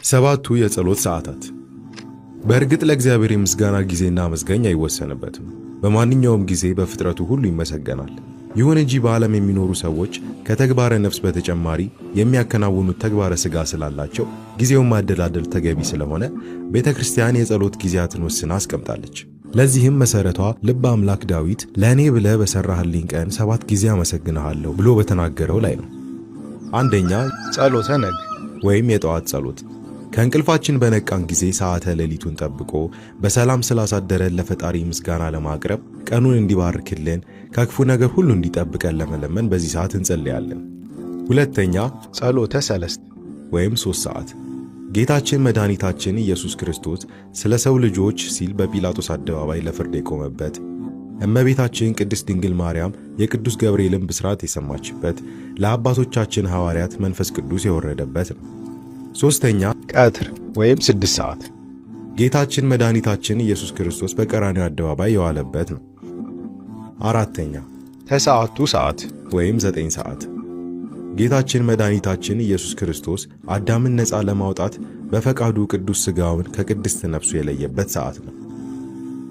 7ቱ የጸሎት ሰዓታት። በእርግጥ ለእግዚአብሔር የምስጋና ጊዜና መዝገኛ አይወሰንበትም። በማንኛውም ጊዜ በፍጥረቱ ሁሉ ይመሰገናል። ይሁን እንጂ በዓለም የሚኖሩ ሰዎች ከተግባረ ነፍስ በተጨማሪ የሚያከናውኑት ተግባረ ሥጋ ስላላቸው ጊዜውን ማደላደል ተገቢ ስለሆነ ቤተክርስቲያን የጸሎት ጊዜያትን ወስና አስቀምጣለች። ለዚህም መሰረቷ ልበ አምላክ ዳዊት ለእኔ ብለህ በሰራህልኝ ቀን 7 ጊዜ አመሰግንሃለሁ ብሎ በተናገረው ላይ ነው። አንደኛ ጸሎተ ነግ ወይም የጠዋት ጸሎት። ከእንቅልፋችን በነቃን ጊዜ ሰዓተ ሌሊቱን ጠብቆ በሰላም ስላሳደረን ለፈጣሪ ምስጋና ለማቅረብ ቀኑን እንዲባርክልን ከክፉ ነገር ሁሉ እንዲጠብቀን ለመለመን በዚህ ሰዓት እንጸልያለን። ሁለተኛ ጸሎተ ሰለስት ወይም 3 ሰዓት። ጌታችን መድኃኒታችን ኢየሱስ ክርስቶስ ስለ ሰው ልጆች ሲል በጲላጦስ አደባባይ ለፍርድ የቆመበት፣ እመቤታችን ቅድስት ድንግል ማርያም የቅዱስ ገብርኤልን ብስራት የሰማችበት፣ ለአባቶቻችን ሐዋርያት መንፈስ ቅዱስ የወረደበት ነው። ሶስተኛ ቀትር ወይም 6 ሰዓት። ጌታችን መድኃኒታችን ኢየሱስ ክርስቶስ በቀራንዮ አደባባይ የዋለበት ነው። አራተኛ ተሰዓቱ ሰዓት ወይም 9 ሰዓት። ጌታችን መድኃኒታችን ኢየሱስ ክርስቶስ አዳምን ነፃ ለማውጣት በፈቃዱ ቅዱስ ሥጋውን ከቅድስት ነፍሱ የለየበት ሰዓት ነው።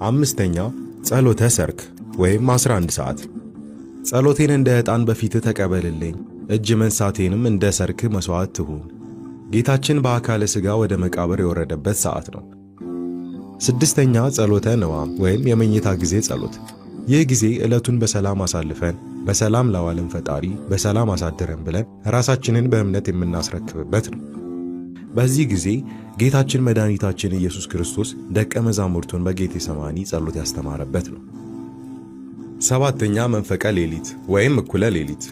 አምስተኛ ጸሎተ ሰርክ ወይም 11 ሰዓት። ጸሎቴን እንደ ዕጣን በፊትህ ተቀበልልኝ፣ እጅ መንሳቴንም እንደ ሰርክ መሥዋዕት ትሁን። ጌታችን በአካለ ሥጋ ወደ መቃብር የወረደበት ሰዓት ነው። ስድስተኛ ጸሎተ ነዋም ወይም የመኝታ ጊዜ ጸሎት። ይህ ጊዜ ዕለቱን በሰላም አሳልፈን በሰላም ለዋልን ፈጣሪ በሰላም አሳድረን ብለን ራሳችንን በእምነት የምናስረክብበት ነው። በዚህ ጊዜ ጌታችን መድኃኒታችን ኢየሱስ ክርስቶስ ደቀ መዛሙርቱን በጌቴሰማኒ ጸሎት ያስተማረበት ነው። ሰባተኛ መንፈቀ ሌሊት ወይም እኩለ ሌሊት።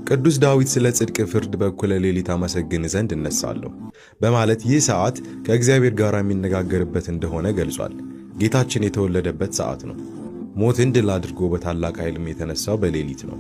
ቅዱስ ዳዊት ስለ ጽድቅ ፍርድ በእኩለ ሌሊት አመሰግን ዘንድ እነሳለሁ በማለት ይህ ሰዓት ከእግዚአብሔር ጋር የሚነጋገርበት እንደሆነ ገልጿል። ጌታችን የተወለደበት ሰዓት ነው። ሞትን ድል አድርጎ በታላቅ ኃይልም የተነሳው በሌሊት ነው።